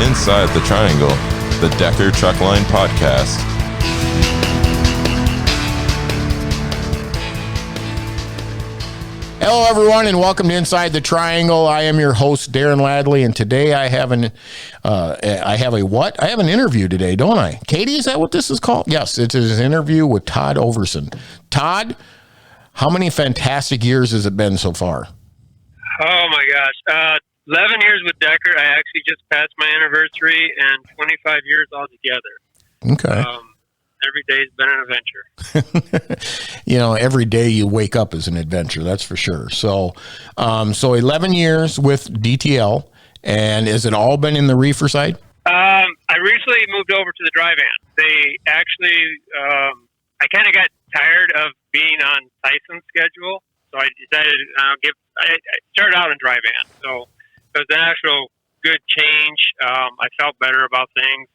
Inside the Triangle, the Decker Truckline Podcast. Hello, everyone, and welcome to Inside the Triangle. I am your host, Darren Ladley, and today I have an interview today, don't I? Katie, is that what this is called? Yes, it is an interview with Todd Overson. Todd, how many fantastic years has it been so far? Oh my gosh, 11 years with Decker. I actually just passed my anniversary, and 25 years altogether. Okay. Every day's been an adventure. Every day you wake up is an adventure, that's for sure. So 11 years with DTL, and has it all been in the reefer side? I recently moved over to the dry van. They actually, I kind of got tired of being on Tyson's schedule, so I decided I started out in dry van. So it was an actual good change. I felt better about things.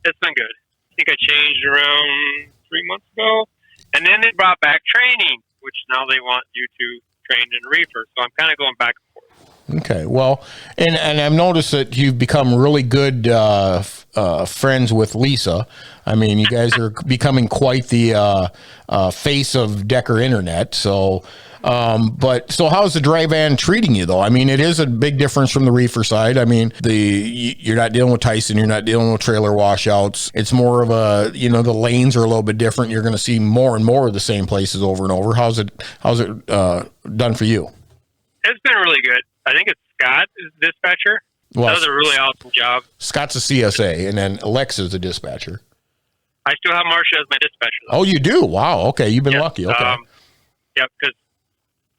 It's been good. I think I changed around 3 months ago, and then they brought back training, which now they want you to train in reefer. So I'm kind of going back and forth. Okay, well, and I've noticed that you've become really good friends with Lisa. I mean, you guys are becoming quite the face of Decker Internet. So, so how's the dry van treating you, though? I mean, it is a big difference from the reefer side. I mean, you're not dealing with Tyson, you're not dealing with trailer washouts. It's more of a, the lanes are a little bit different. You're going to see more and more of the same places over and over. How's it done for you? It's been really good. I think it's Scott is the dispatcher. Well, does a really awesome job. Scott's a CSA, and then Alexa's a dispatcher. I still have Marcia as my dispatcher, though. Oh, you do? Wow. Okay, you've been lucky. Okay. Because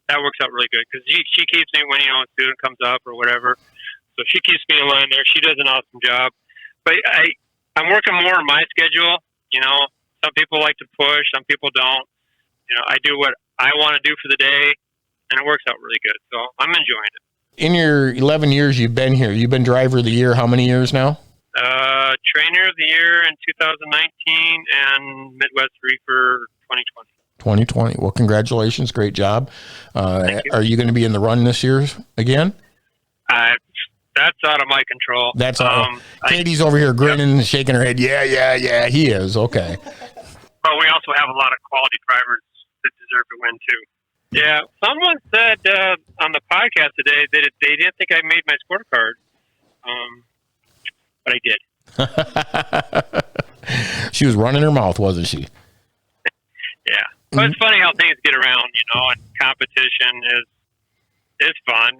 that works out really good. Because she keeps me when a student comes up or whatever. So she keeps me in line there. She does an awesome job. But I'm working more on my schedule. Some people like to push, some people don't. I do what I want to do for the day, and it works out really good. So I'm enjoying it. In your 11 years you've been here, you've been driver of the year how many years now? Trainer of the year in 2019 and Midwest Reefer 2020. 2020. Well, congratulations. Great job. Thank you. Are you going to be in the run this year again? That's out of my control. That's Katie's over here grinning and shaking her head. Yeah, he is. Okay. But we also have a lot of quality drivers that deserve to win, too. Yeah, someone said on the podcast today that they didn't think I made my scorecard, but I did. She was running her mouth, wasn't she? Yeah, but it's funny how things get around, and competition is fun.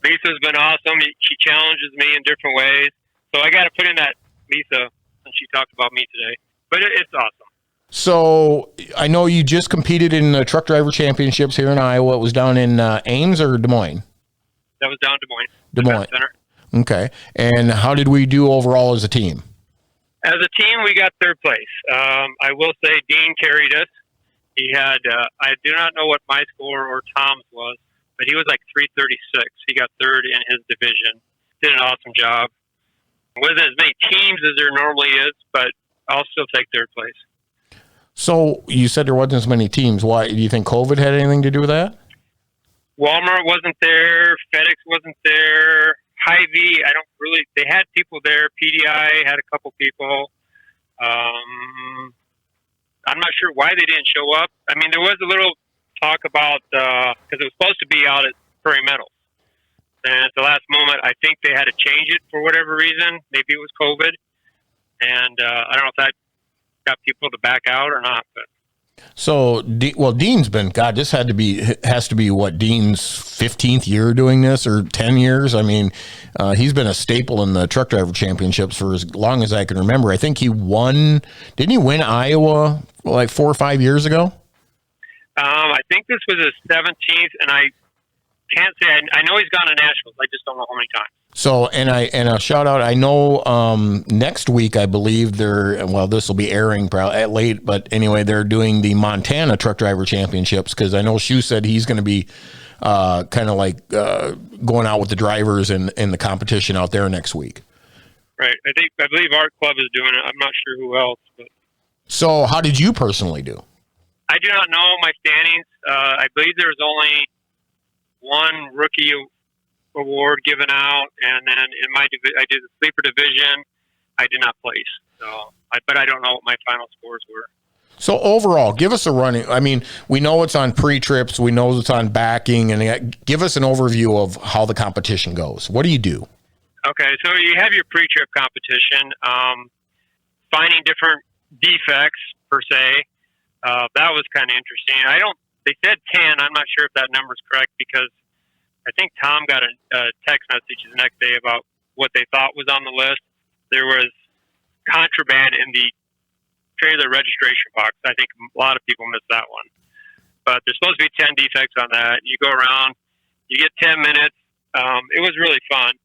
Lisa's been awesome. She challenges me in different ways, so I got to put in that Lisa when she talked about me today. But it's awesome. So I know you just competed in the truck driver championships here in Iowa. It was down in Ames or Des Moines? That was down Des Moines. Des Moines. Center. Okay. And how did we do overall as a team? As a team, we got third place. I will say Dean carried us. He had, I do not know what my score or Tom's was, but he was like 336. He got third in his division. Did an awesome job. Wasn't as many teams as there normally is, but I'll still take third place. So you said there wasn't as many teams. Why? Do you think COVID had anything to do with that? Walmart wasn't there. FedEx wasn't there. Hy-Vee, they had people there. PDI had a couple people. I'm not sure why they didn't show up. I mean, there was a little talk about, because it was supposed to be out at Prairie Metals. And at the last moment, I think they had to change it for whatever reason. Maybe it was COVID. And I don't know if that got people to back out or not. But so, Dean's been, God, this has to be what, Dean's 15th year doing this, or 10 years? I mean, he's been a staple in the truck driver championships for as long as I can remember. I think didn't he win Iowa like 4 or 5 years ago? I think this was his 17th, and I can't say, I know he's gone to nationals. I just don't know how many times. So, and a shout out, I know next week, I believe this will be airing probably late, but anyway, they're doing the Montana Truck Driver Championships, because I know Shu said he's going to be kind of like going out with the drivers in the competition out there next week. Right. I believe our club is doing it. I'm not sure who else. But. So how did you personally do? I do not know my standings. I believe there was only one rookie award given out, and then in I did the sleeper division. I did not place, but I don't know what my final scores were. So overall, give us a running. I mean, we know it's on pre-trips, we know it's on backing, and give us an overview of how the competition goes. What do you do? Okay, so you have your pre-trip competition, finding different defects per se. That was kind of interesting. They said 10. I'm not sure if that number's correct because I think Tom got a text message the next day about what they thought was on the list. There was contraband in the trailer registration box. I think a lot of people missed that one. But there's supposed to be 10 defects on that. You go around, you get 10 minutes. It was really fun.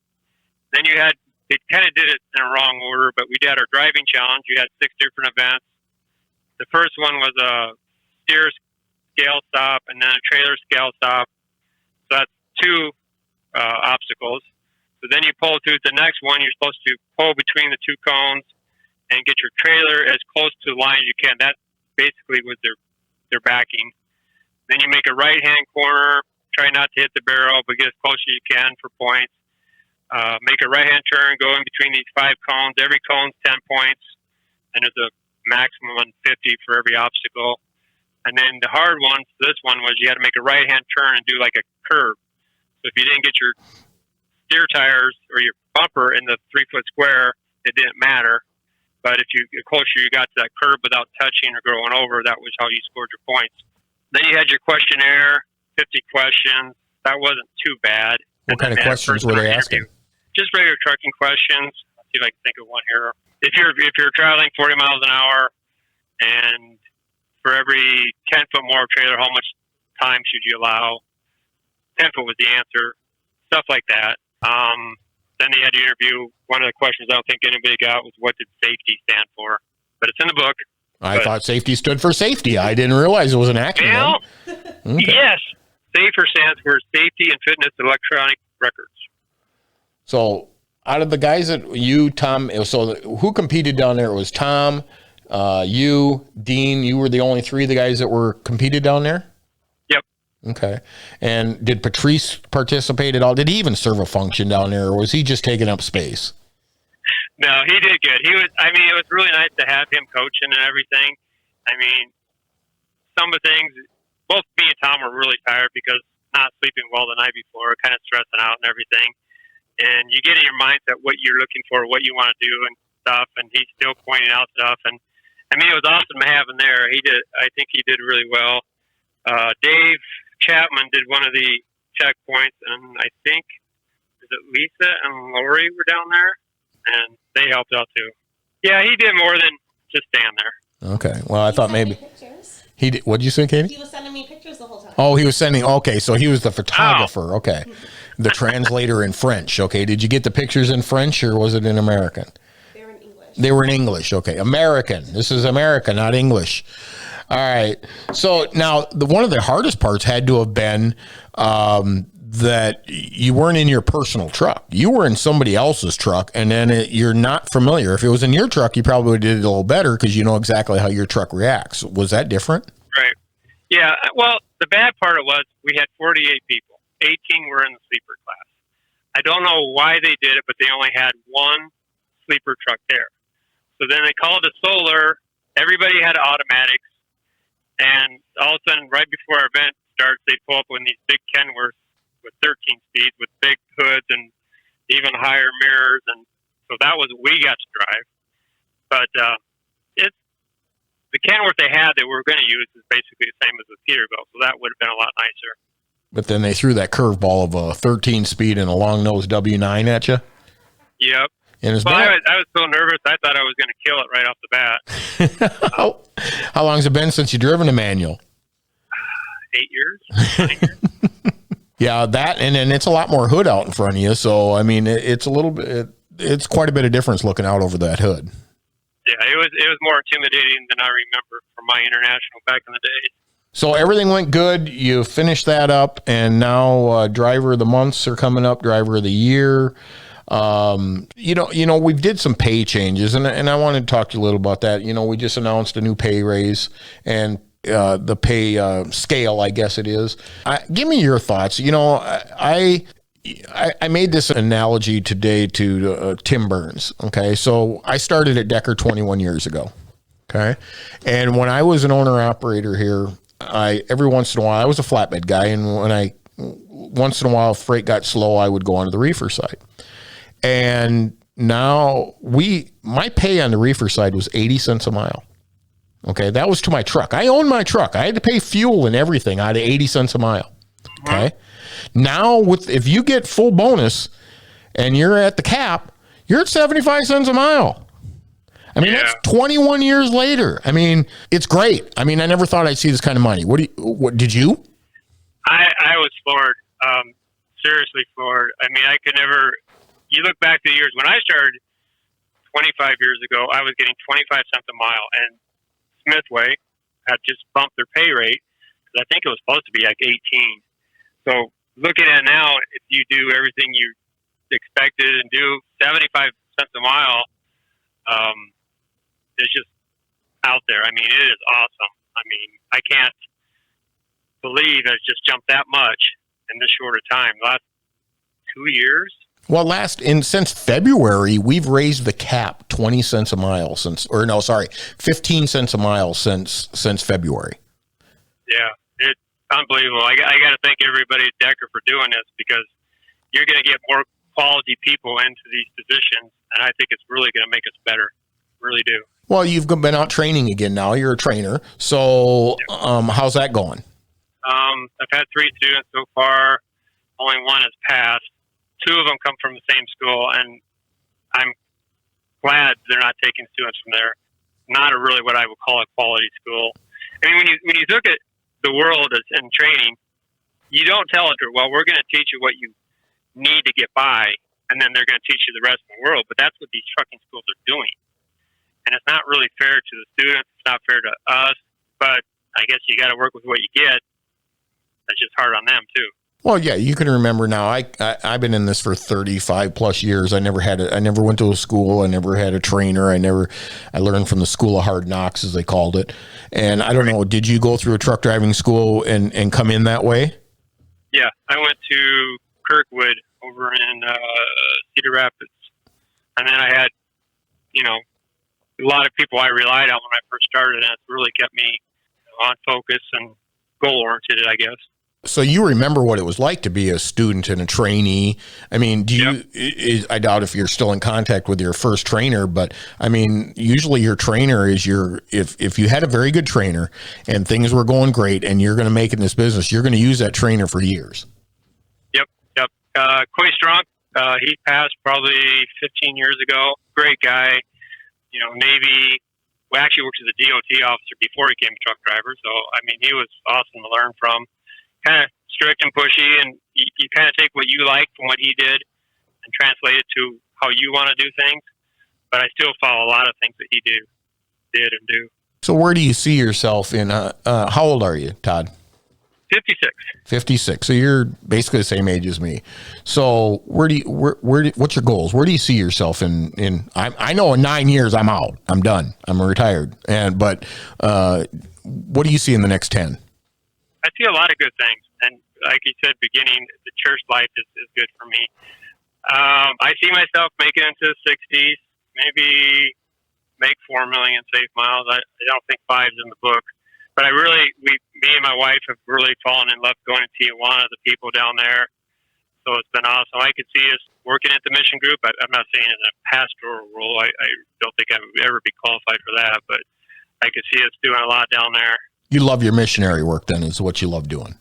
Then they kind of did it in a wrong order, but we did our driving challenge. You had 6 different events. The first one was a steer scale stop and then a trailer scale stop. So that's 2 obstacles. So then you pull through the next one. You're supposed to pull between the 2 cones and get your trailer as close to the line as you can. That basically was their backing. Then you make a right-hand corner. Try not to hit the barrel, but get as close as you can for points. Make a right-hand turn going between these 5 cones. Every cone's 10 points, and there's a maximum of 50 for every obstacle. And then the hard one, this one was you had to make a right-hand turn and do like a curve. So if you didn't get your steer tires or your bumper in the 3-foot square, it didn't matter. But if the closer you got to that curve without touching or going over, that was how you scored your points. Then you had your questionnaire, 50 questions. That wasn't too bad. What kind of questions were they asking? Just regular trucking questions. Let's see if I can think of one here. If you're traveling 40 miles an hour, and for every 10 foot more of trailer, how much time should you allow? 10 foot was the answer. Stuff like that. Then they had to interview. One of the questions I don't think anybody got was what did safety stand for? But it's in the book. I thought safety stood for safety. I didn't realize it was an acronym. Well, okay. Yes. SAFER stands for Safety and Fitness Electronic Records. So out of the guys that you, Tom, so who competed down there? It was Tom, you, Dean. You were the only 3 of the guys that were competed down there? Yep. Okay. And did Patrice participate at all? Did he even serve a function down there, or was he just taking up space? No, he did good. It was really nice to have him coaching and everything. Some of the things, both me and Tom were really tired because not sleeping well the night before, kind of stressing out and everything. And you get in your mindset what you're looking for, what you want to do and stuff, and he's still pointing out stuff. And it was awesome to have him there. I think he did really well. Dave Chapman did one of the checkpoints, and I think, is it Lisa and Lori were down there? And they helped out too. Yeah, he did more than just stand there. Okay. Well, I thought maybe he did. What'd you say, Katie? He was sending me pictures the whole time. Oh, he was sending. Okay, so he was the photographer. Okay, the translator in French. Okay, did you get the pictures in French or was it in American? They were in English. They were in English. Okay, American. This is America, not English. All right. So now, one of the hardest parts had to have been that you weren't in your personal truck. You were in somebody else's truck, and then you're not familiar. If it was in your truck, you probably did it a little better because you know exactly how your truck reacts. Was that different? Right. Yeah. Well, the bad part was we had 48 people. 18 were in the sleeper class. I don't know why they did it, but they only had one sleeper truck there. So then they called it solar. Everybody had automatics. And all of a sudden, right before our event starts, they pull up in these big Kenworths with 13 speeds with big hoods and even higher mirrors. And so that was what we got to drive. But the Kenworth they had that we were going to use is basically the same as the Peterbilt. So that would have been a lot nicer. But then they threw that curveball of a 13 speed and a long nose W9 at you. Yep. And I was so nervous. I thought I was going to kill it right off the bat. How long has it been since you've driven a manual? 8 years. 9 years. Yeah, that, and then it's a lot more hood out in front of you. So, it's a little bit, it's quite a bit of difference looking out over that hood. Yeah, it was more intimidating than I remember from my international back in the day. So everything went good. You finished that up, and now driver of the months are coming up, driver of the year. We did some pay changes, and I wanted to talk to you a little about that. We just announced a new pay raise and the pay scale, I guess it is. Give me your thoughts. I made this analogy today to Tim Burns. Okay, so I started at Decker 21 years ago. Okay, and when I was an owner operator here, every once in a while I was a flatbed guy, and once in a while if freight got slow, I would go onto the reefer side. And now my pay on the reefer side was 80 cents a mile. Okay, that was to my truck. I owned my truck. I had to pay fuel and everything out of 80 cents a mile. Okay. Now if you get full bonus and you're at the cap, you're at 75 cents a mile. I mean, that's 21 years later. I mean, it's great. I mean, I never thought I'd see this kind of money. What did you? I was floored. Seriously floored. I mean, I could never, you look back to the years when I started 25 years ago, I was getting 25 cents a mile, and Smithway had just bumped their pay rate because I think it was supposed to be like 18. So looking at now, if you do everything you expected and do 75 cents a mile, it's just out there. I mean, it is awesome. I mean, I can't believe it's just jumped that much in this short a time. Last 2 years. Well, since February, we've raised the cap 20 cents a mile 15 cents a mile since February. Yeah, it's unbelievable. I got to thank everybody at Decker for doing this, because you're going to get more quality people into these positions, and I think it's really going to make us better. Really do. Well, you've been out training again now. You're a trainer. So how's that going? I've had 3 students so far. Only one has passed. 2 of them come from the same school, and I'm glad they're not taking students from there. Not really what I would call a quality school. I mean, when you look at the world as in training, you don't tell it, well, we're going to teach you what you need to get by, and then they're going to teach you the rest of the world. But that's what these trucking schools are doing. And it's not really fair to the students. It's not fair to us. But I guess you got to work with what you get. That's just hard on them, too. Well, yeah, you can remember now. I've been in this for 35 plus years. I never went to a school. I never had a trainer. I learned from the school of hard knocks, as they called it. And I don't know, did you go through a truck driving school and come in that way? Yeah, I went to Kirkwood over in Cedar Rapids. And then I had, a lot of people I relied on when I first started, and it's really kept me on focus and goal-oriented, I guess. So you remember what it was like to be a student and a trainee. I mean, I doubt if you're still in contact with your first trainer, but I mean, usually your trainer is if you had a very good trainer and things were going great and you're going to make it in this business, you're going to use that trainer for years. Yep. Quay Strunk, he passed probably 15 years ago. Great guy, Navy. Well, actually worked as a DOT officer before he became a truck driver. So, I mean, he was awesome to learn from. Kind of strict and pushy, and you kind of take what you like from what he did and translate it to how you want to do things. But I still follow a lot of things that he did and do. So where do you see yourself in, how old are you, Todd? 56. 56. So you're basically the same age as me. So what's your goals? Where do you see yourself in I know in 9 years I'm out. I'm done. I'm retired. But what do you see in the next 10? I see a lot of good things. And like you said, beginning, the church life is good for me. I see myself making it into the 60s, maybe make 4 million safe miles. I don't think 5's in the book. But me and my wife have really fallen in love going to Tijuana, the people down there. So it's been awesome. I could see us working at the mission group. I'm not saying in a pastoral role. I don't think I would ever be qualified for that. But I could see us doing a lot down there. You love your missionary work, then, is what you love doing.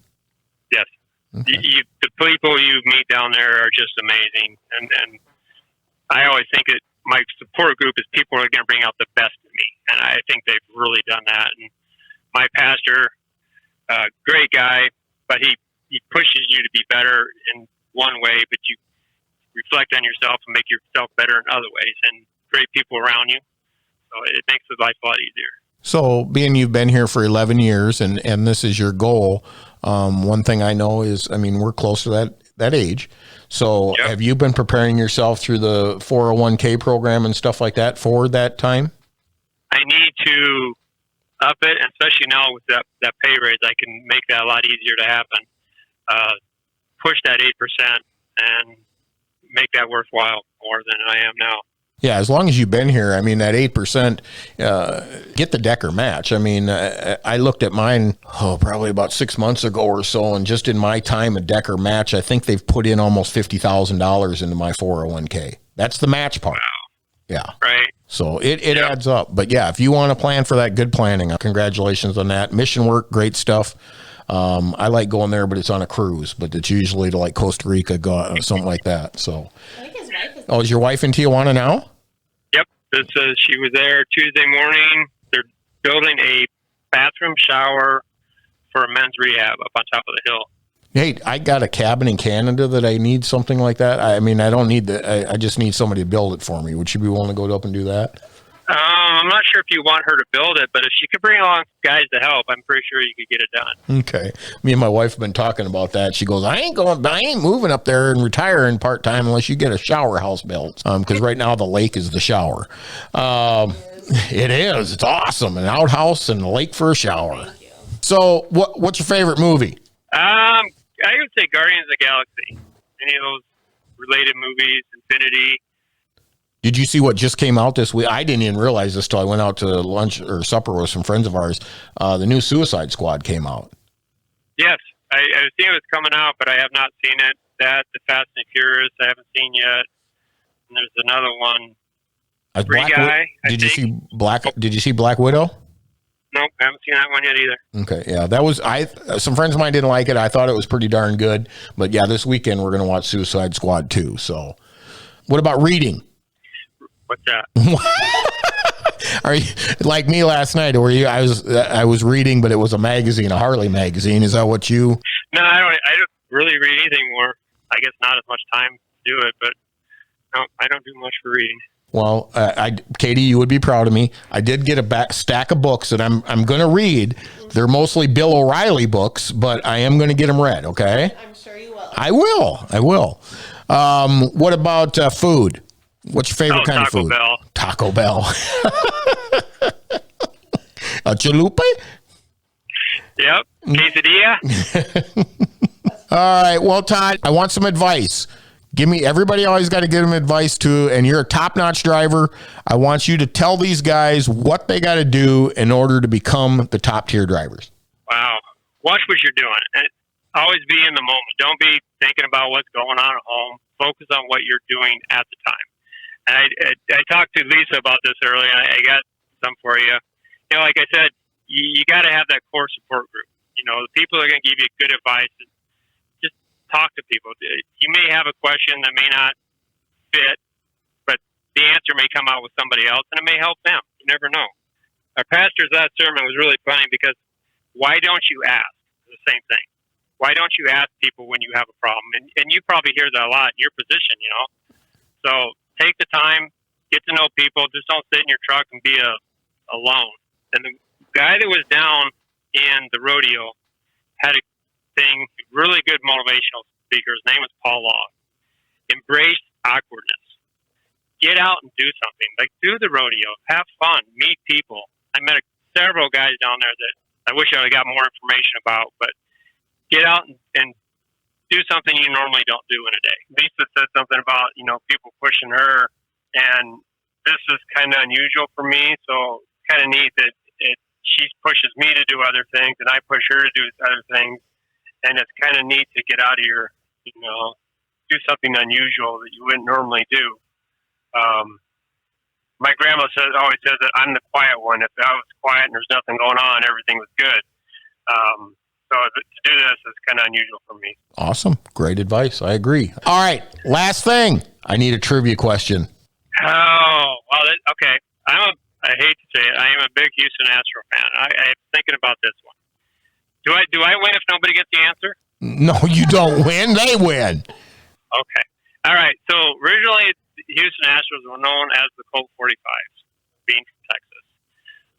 Yes. Okay. The people you meet down there are just amazing. And I always think that my support group is people who are going to bring out the best in me. And I think they've really done that. And my pastor, great guy, but he pushes you to be better in one way, but you reflect on yourself and make yourself better in other ways. And great people around you. So it makes the life a lot easier. So being you've been here for 11 years and this is your goal, one thing I know is, I mean, we're close to that age. So Have you been preparing yourself through the 401k program and stuff like that for that time? I need to up it, and especially now with that pay raise, I can make that a lot easier to happen. Push that 8%. and make that worthwhile more than I am now. Yeah, as long as you've been here, I mean, that 8%, get the Decker match. I mean, I looked at mine, probably about 6 months ago or so, and just in my time at Decker match, I think they've put in almost $50,000 into my 401k. That's the match part. Wow. Yeah. Right. So it adds up. But yeah, if you want to plan for that, good planning. Congratulations on that. Mission work, great stuff. I like going there, but it's on a cruise, but it's usually to like Costa Rica, something like that. So, I think his wife is. oh, is your wife in Tijuana now? Yep. She was there Tuesday morning. They're building a bathroom shower for a men's rehab up on top of the hill. Hey, I got a cabin in Canada that I need something like that. I mean, I don't need I just need somebody to build it for me. Would you be willing to go up and do that? I'm not sure if you want her to build it, but if she could bring along guys to help, I'm pretty sure you could get it done. Okay. Me and my wife have been talking about that. She goes, I ain't moving up there and retiring part-time unless you get a shower house built. Because right now the lake is the shower. It is. It's awesome. An outhouse and a lake for a shower. So what's your favorite movie? I would say Guardians of the Galaxy. Any of those related movies, Infinity. Did you see what just came out this week? I didn't even realize this till I went out to lunch or supper with some friends of ours. The new Suicide Squad came out. Yes, I seen it was coming out, but I have not seen it. That, The Fast and Furious, I haven't seen yet. And there's another one. Did you see Black Widow? Nope, I haven't seen that one yet either. Okay, yeah, that was some friends of mine didn't like it. I thought it was pretty darn good, but yeah, this weekend we're going to watch Suicide Squad 2. So, what about reading? What's that? Are you like me last night? Or I was reading, but it was a magazine, a Harley magazine. Is that what you? No, I don't really read anything more. I guess not as much time to do it, but no, I don't do much for reading. Well, Katie, you would be proud of me. I did get a stack of books that I'm going to read. They're mostly Bill O'Reilly books, but I am going to get them read. Okay. I'm sure you will. I will. What about food? What's your favorite kind of food? Taco Bell. A chalupa? Yep. Quesadilla? All right. Well, Todd, I want some advice. Everybody always got to give them advice too, and you're a top-notch driver. I want you to tell these guys what they got to do in order to become the top-tier drivers. Wow. Watch what you're doing. And always be in the moment. Don't be thinking about what's going on at home. Focus on what you're doing at the time. And I talked to Lisa about this earlier. I got some for you. You know, like I said, you got to have that core support group. You know, the people are going to give you good advice. Just talk to people. You may have a question that may not fit, but the answer may come out with somebody else, and it may help them. You never know. Our pastor's last sermon was really funny because why don't you ask? The same thing. Why don't you ask people when you have a problem? And you probably hear that a lot in your position, you know. So take the time, get to know people. Just don't sit in your truck and be alone. And the guy that was down in the rodeo had a thing, really good motivational speaker. His name was Paul Law. Embrace awkwardness. Get out and do something. Like, do the rodeo. Have fun. Meet people. I met several guys down there that I wish I would have got more information about, but get out and do something you normally don't do in a day. Lisa said something about, you know, people pushing her, and this is kind of unusual for me, so kind of neat that she pushes me to do other things, and I push her to do other things, and it's kind of neat to get out of your, you know, do something unusual that you wouldn't normally do. My grandma always says that I'm the quiet one. If I was quiet and there's nothing going on, everything was good. So to do this is kind of unusual for me. Awesome. Great advice. I agree. All right. Last thing. I need a trivia question. Oh, well, okay. I hate to say it. I am a big Houston Astro fan. I'm thinking about this one. Do I win if nobody gets the answer? No, you don't win. They win. Okay. All right. So originally, the Houston Astros were known as the Colt 45s, being from Texas.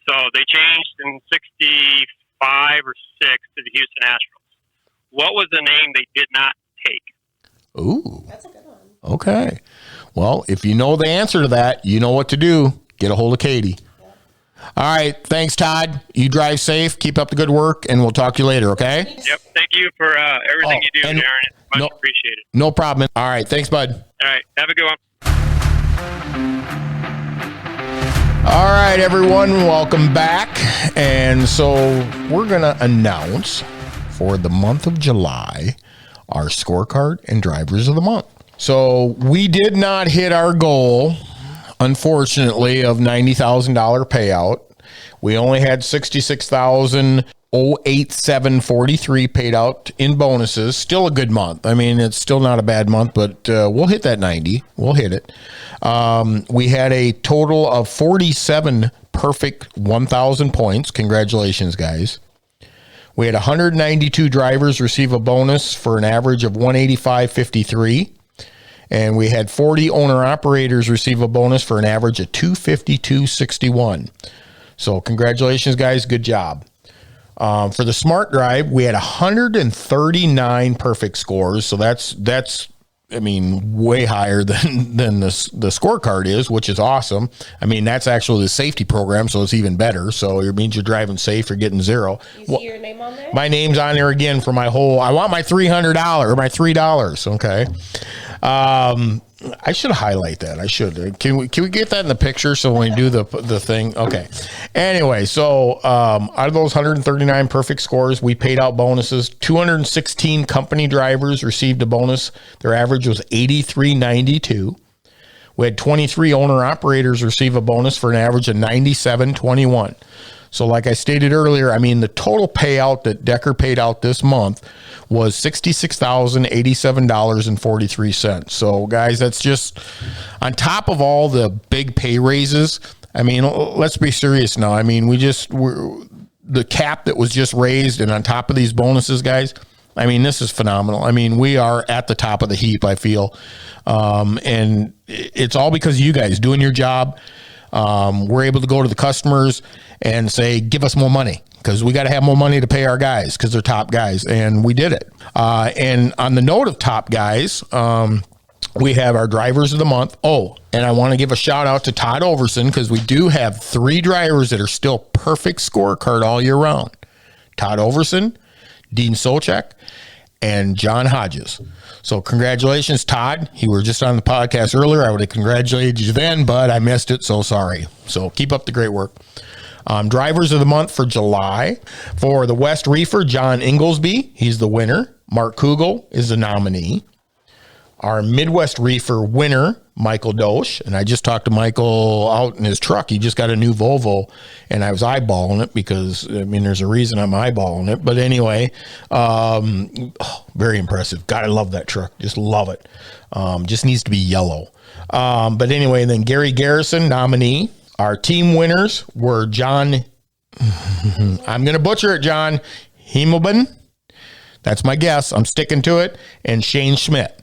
So they changed in 65 or 6 to the Houston Astros. What was the name they did not take? Ooh. That's a good one. Okay. Well, if you know the answer to that, you know what to do. Get a hold of Katie. All right. Thanks, Todd. You drive safe. Keep up the good work, and we'll talk to you later, okay? Yep. Thank you for everything you do, and- Darren. It's much appreciated. No problem. All right. Thanks, bud. All right. Have a good one. All right, everyone. Welcome back. And so we're going to announce for the month of July our scorecard and drivers of the month. So we did not hit our goal, unfortunately, of $90,000 payout. We only had $66,087.43 paid out in bonuses. Still a good month. I mean, it's still not a bad month, but we'll hit that 90. We'll hit it. We had a total of 47 perfect 1,000 points. Congratulations, guys. We had 192 drivers receive a bonus for an average of 185.53. And we had 40 owner-operators receive a bonus for an average of 252.61. So congratulations, guys. Good job. For the Smart Drive, we had 139 perfect scores. So that's I mean, way higher than the scorecard is, which is awesome. I mean, that's actually the safety program, so it's even better. So it means you're driving safe, you're getting zero. You see your name on there? My name's on there again for my whole, I want my $300 or my $3. Okay. I should highlight that. I should. Can we get that in the picture so when we do the thing? Okay. Anyway, so out of those 139 perfect scores, we paid out bonuses. 216 company drivers received a bonus. Their average was 83.92. We had 23 owner operators receive a bonus for an average of 97.21. So like I stated earlier, I mean, the total payout that Decker paid out this month was $66,087.43. So guys, that's just on top of all the big pay raises. I mean, let's be serious now. I mean, the cap that was just raised, and on top of these bonuses, guys, I mean, this is phenomenal. I mean, we are at the top of the heap, I feel. And it's all because of you guys doing your job. We're able to go to the customers and say, give us more money, because we got to have more money to pay our guys because they're top guys. And we did it. And on the note of top guys, we have our drivers of the month. Oh, and I want to give a shout out to Todd Overson, because we do have 3 drivers that are still perfect scorecard all year round. Todd Overson, Dean Solchek, and John Hodges. So congratulations, Todd. You were just on the podcast earlier. I would have congratulated you then, but I missed it, so sorry. So keep up the great work. Drivers of the month for July. For the West Reefer, John Inglesby. He's the winner. Mark Kugel is the nominee. Our Midwest Reefer winner, Michael Dosch. And I just talked to Michael out in his truck. He just got a new Volvo, and I was eyeballing it because, I mean, there's a reason I'm eyeballing it. But anyway, very impressive. God, I love that truck. Just love it. Just needs to be yellow. But anyway, then Gary Garrison, nominee. Our team winners were John, I'm going to butcher it, John Himmelben. That's my guess. I'm sticking to it. And Shane Schmidt.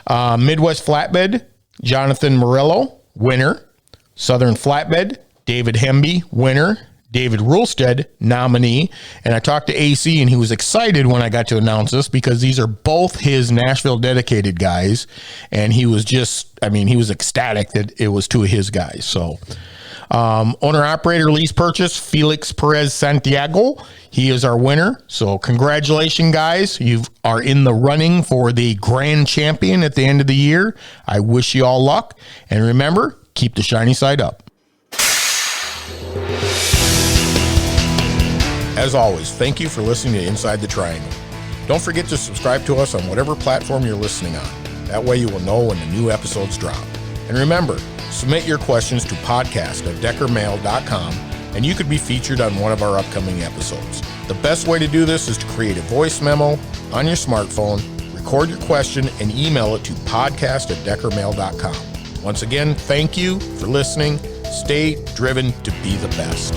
Midwest Flatbed, Jonathan Morello, winner. Southern Flatbed, David Hemby, winner. David Rulstead, nominee. And I talked to AC, and he was excited when I got to announce this, because these are both his Nashville dedicated guys. And he was just, I mean, he was ecstatic that it was 2 of his guys. So owner operator lease purchase, Felix Perez Santiago. He is our winner. So congratulations, guys. You are in the running for the grand champion at the end of the year. I wish you all luck. And remember, keep the shiny side up. As always, thank you for listening to Inside the Triangle. Don't forget to subscribe to us on whatever platform you're listening on. That way you will know when the new episodes drop. And remember, submit your questions to podcast@deckermail.com, and you could be featured on one of our upcoming episodes. The best way to do this is to create a voice memo on your smartphone, record your question, and email it to podcast@deckermail.com. Once again, thank you for listening. Stay driven to be the best.